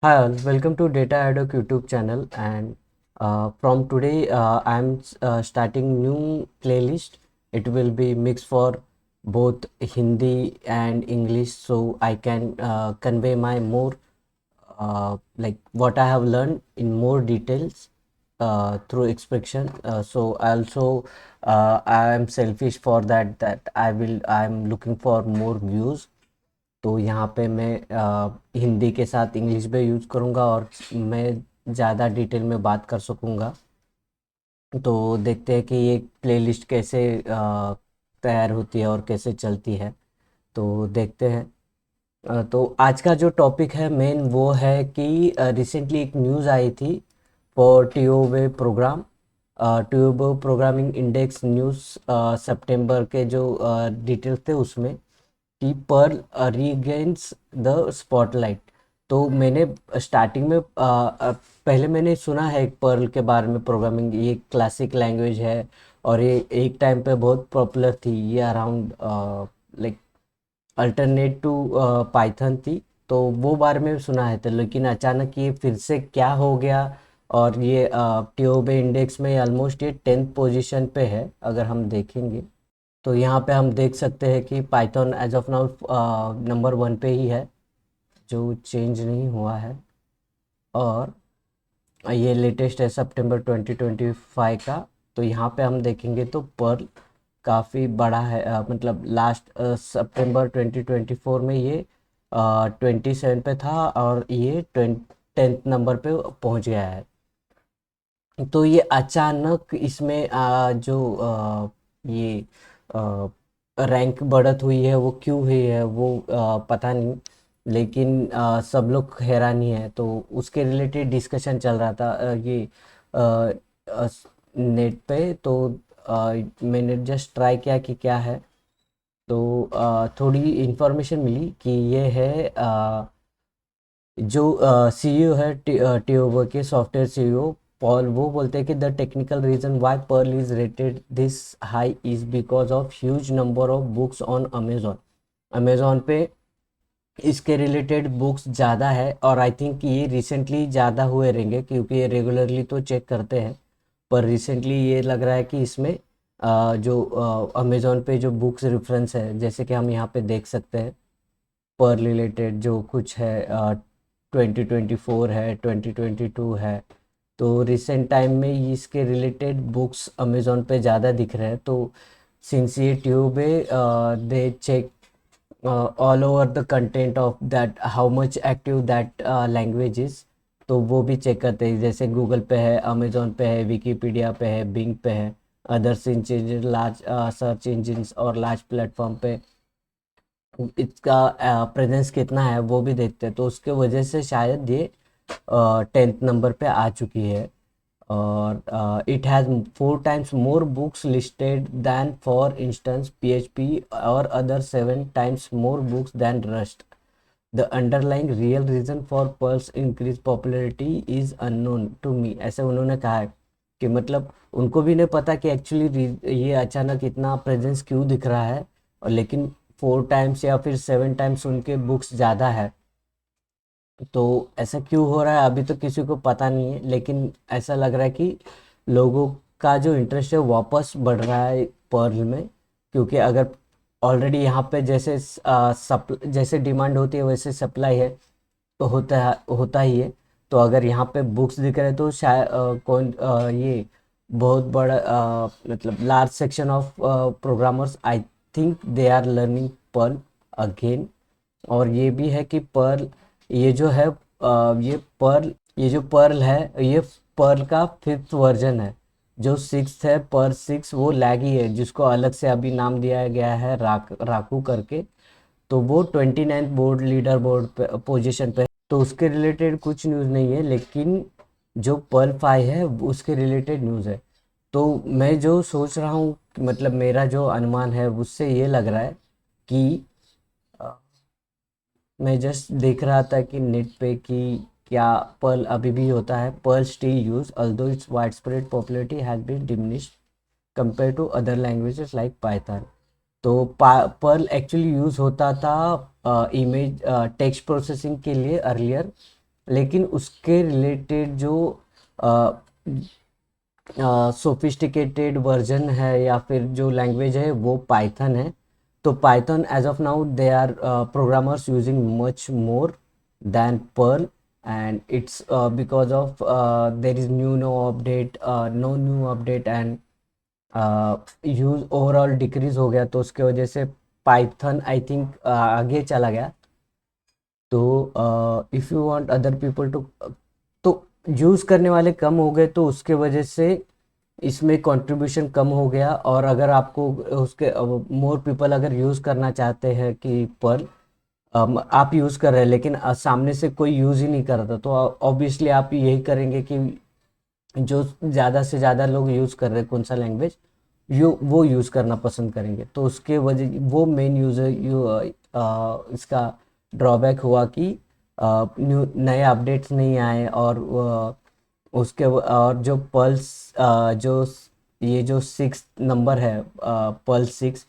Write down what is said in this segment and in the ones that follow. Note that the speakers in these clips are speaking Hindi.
Hi all, welcome to Data Addock YouTube channel and from today I'm starting new playlist. It will be mixed for both Hindi and English so I can convey my more like what I have learned in more details through expression. So also I am selfish for that I'm looking for more views. तो यहाँ पे मैं हिंदी के साथ इंग्लिश भी यूज़ करूँगा और मैं ज़्यादा डिटेल में बात कर सकूँगा। तो देखते हैं कि ये प्लेलिस्ट कैसे तैयार होती है और कैसे चलती है। तो देखते हैं। तो आज का जो टॉपिक है मेन वो है कि रिसेंटली एक न्यूज़ आई थी for TIOBE program. TIOBE programming index news सितंबर के जो डिटेल्स थे उसमें कि पर्ल रीगेन्स द स्पॉटलाइट। तो मैंने स्टार्टिंग में पहले मैंने सुना है पर्ल के बारे में। प्रोग्रामिंग ये क्लासिक लैंग्वेज है और ये एक टाइम पे बहुत पॉपुलर थी। ये around like alternate to Python थी। तो वो बारे में सुना है तो लेकिन अचानक ये फिर से क्या हो गया। और ये टीओबे इंडेक्स में ऑलमोस्ट ये 10th पोजीशन पे है अगर हम देखेंगे। तो यहाँ पे हम देख सकते हैं कि Python as of now number 1 पे ही है, जो चेंज नहीं हुआ है। और ये लेटेस्ट है सितंबर 2025 का। तो यहाँ पे हम देखेंगे तो पर्ल काफ़ी बड़ा है। मतलब लास्ट सितंबर 2024 में ये 27 पे था और ये 10th नंबर पे पहुँच गया है। तो ये अचानक इसमें जो ये रैंक बढ़त हुई है वो क्यों हुई है वो पता नहीं। लेकिन सब लोग हैरान ही है। तो उसके रिलेटेड डिस्कशन चल रहा था नेट पे। तो मैंने जस्ट ट्राई किया कि क्या है। तो थोड़ी इन्फॉर्मेशन मिली कि ये है जो सीईओ है टीओवर के सॉफ्टवेयर सीईओ पॉल। वो बोलते हैं कि the technical reason why Perl is rated this high is because of huge number of books on Amazon. Amazon पे इसके रिलेटेड बुक्स ज़्यादा है और आई थिंक ये रिसेंटली ज़्यादा हुए रहेंगे क्योंकि ये रेगुलरली तो चेक करते हैं। पर रिसेंटली ये लग रहा है कि इसमें जो अमेजोन पे जो बुक्स रेफरेंस है जैसे कि हम यहाँ पे देख सकते हैं पर रिलेटेड जो कुछ है 2024 है 2022 है। तो रिसेंट टाइम में इसके रिलेटेड बुक्स अमेज़न पे ज़्यादा दिख रहे हैं। तो सिंस ये ट्यूब है they check all over the content of that how much active that language is. तो वो भी चेक करते हैं जैसे गूगल पे है, अमेज़न पे है, विकीपीडिया पे है, बिंग पे है, others engine large search engine और लार्ज प्लेटफॉर्म पे इसका प्रेजेंस कितना है वो भी देखते हैं। तो उसके वजह से शायद ये 10th नंबर पे आ चुकी है। और it has 4 times more books listed than for instance PHP और other 7 times more books than Rust. The underlying real reason for Perl's increase popularity is unknown to me. ऐसे उन्होंने कहा है कि मतलब उनको भी नहीं पता कि एक्चुअली ये अचानक इतना प्रेजेंस क्यों दिख रहा है। और लेकिन 4 times या फिर 7 times उनके बुक्स ज़्यादा है। तो ऐसा क्यों हो रहा है अभी तो किसी को पता नहीं है। लेकिन ऐसा लग रहा है कि लोगों का जो इंटरेस्ट है वापस बढ़ रहा है पर्ल में। क्योंकि अगर ऑलरेडी यहाँ पे जैसे जैसे डिमांड होती है वैसे सप्लाई है तो होता ही है। तो अगर यहाँ पे बुक्स दिख रहे हैं तो शायद ये बहुत बड़ा मतलब large section of programmers I think they are learning Perl again. और ये भी है कि पर्ल ये जो है ये जो पर्ल है ये पर्ल का 5th वर्जन है। जो 6th है पर्ल 6 वो लैगी है जिसको अलग से अभी नाम दिया गया है राकू करके। तो वो 29th बोर्ड लीडर बोर्ड पे पोजीशन पे है। तो उसके रिलेटेड कुछ न्यूज़ नहीं है लेकिन जो पर्ल 5 है उसके रिलेटेड न्यूज़ है। तो मैं जो सोच रहा हूँ मतलब मेरा जो अनुमान है उससे ये लग रहा है कि मैं जस्ट देख रहा था कि नेट पे कि क्या पर्ल अभी भी होता है। Perl still use although its widespread popularity has been diminished compared to other languages like python। तो पर्ल एक्चुअली यूज होता था इमेज टेक्स्ट प्रोसेसिंग के लिए अर्लियर। लेकिन उसके रिलेटेड जो सोफिस्टिकेटेड वर्जन है या फिर जो लैंग्वेज है वो पाइथन है। तो Python as of now they are programmers using much more than Perl, and it's because of there is no update, no new update, and use overall decrease हो गया, तो उसके वजह से पाइथन आई थिंक आगे चला गया। तो if you want other people to, तो यूज़ करने वाले कम हो गए, तो उसके वजह से इसमें कंट्रीब्यूशन कम हो गया। और अगर आपको उसके मोर पीपल अगर यूज़ करना चाहते हैं कि पर्ल आप यूज़ कर रहे हैं लेकिन सामने से कोई यूज़ ही नहीं कर रहा था, तो ऑब्वियसली आप यही करेंगे कि जो ज़्यादा से ज़्यादा लोग यूज़ कर रहे हैं कौन सा लैंग्वेज वो यूज़ करना पसंद करेंगे। तो उसके वजह वो मेन यूज़र इसका ड्रॉबैक हुआ कि न्यू नए अपडेट्स नहीं आए, और और जो पल्स जो ये जो 6 नंबर है पल्स 6,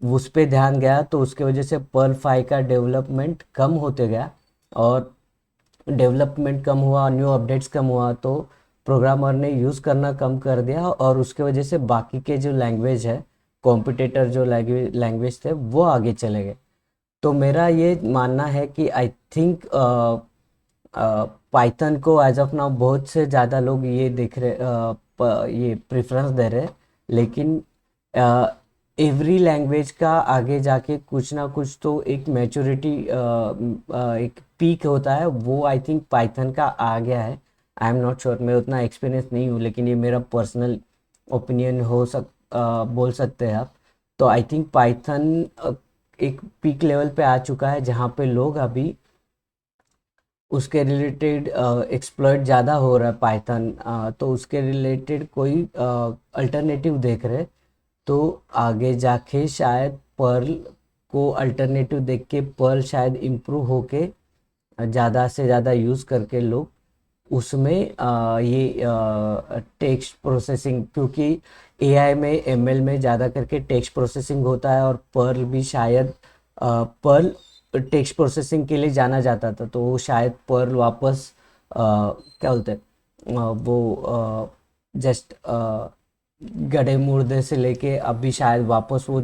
उस पे ध्यान गया, तो उसके वजह से पर्ल 5 का डेवलपमेंट कम होते गया। और डेवलपमेंट कम हुआ, न्यू अपडेट्स कम हुआ, तो प्रोग्रामर ने यूज़ करना कम कर दिया, और उसके वजह से बाकी के जो लैंग्वेज है, कॉम्पिटिटर जो लैंग्वेज थे वो आगे चले गए। तो मेरा ये मानना है कि आई थिंक पाइथन को एज ऑफ नाउ बहुत से ज़्यादा लोग ये देख रहे ये प्रेफरेंस दे रहे हैं, लेकिन एवरी लैंग्वेज का आगे जाके कुछ ना कुछ तो एक मैच्योरिटी एक पीक होता है, वो आई थिंक पाइथन का आ गया है। आई एम नॉट श्योर, मैं उतना एक्सपीरियंस नहीं हूँ, लेकिन ये मेरा पर्सनल ओपिनियन बोल सकते हैं आप। तो आई थिंक पाइथन एक पीक लेवल पे आ चुका है जहाँ पे लोग अभी उसके रिलेटेड एक्सप्लॉइट ज़्यादा हो रहा है पाइथन, तो उसके रिलेटेड कोई अल्टरनेटिव देख रहे, तो आगे जाके शायद पर्ल को अल्टरनेटिव देख के पर्ल शायद इम्प्रूव होके ज़्यादा से ज़्यादा यूज़ करके लोग उसमें ये टेक्स्ट प्रोसेसिंग, क्योंकि एआई में एमएल में ज़्यादा करके टेक्स्ट प्रोसेसिंग होता है, और पर्ल भी शायद पर्ल टेक्स्ट प्रोसेसिंग के लिए जाना जाता था, तो वो शायद पर्ल वापस क्या बोलते हैं वो जस्ट गड़े मुर्दे से लेके अभी शायद वापस वो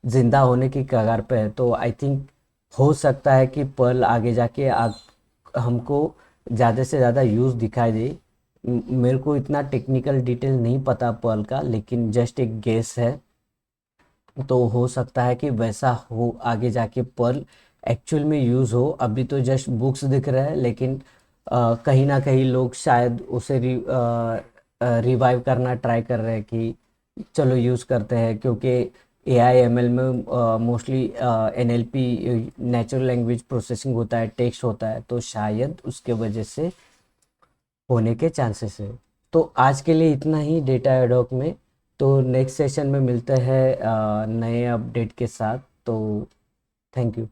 जिंदा होने की कगार पे है। तो आई थिंक हो सकता है कि पर्ल आगे जाके हमको ज़्यादा से ज़्यादा यूज़ दिखाई दे। मेरे को इतना टेक्निकल डिटेल नहीं पता पर्ल का, लेकिन जस्ट एक गेस है। तो हो सकता है कि वैसा हो आगे जाके पर्ल एक्चुअल में यूज़ हो। अभी तो जस्ट बुक्स दिख रहा है, लेकिन कहीं ना कहीं लोग शायद उसे रिवाइव करना ट्राई कर रहे हैं कि चलो यूज़ करते हैं, क्योंकि एआई एमएल में mostly NLP natural language processing होता है, टेक्स्ट होता है, तो शायद उसके वजह से होने के चांसेस है। तो आज के लिए इतना ही डेटा एडॉक में। तो नेक्स्ट सेशन में मिलते हैं नए अपडेट के साथ। तो थैंक यू।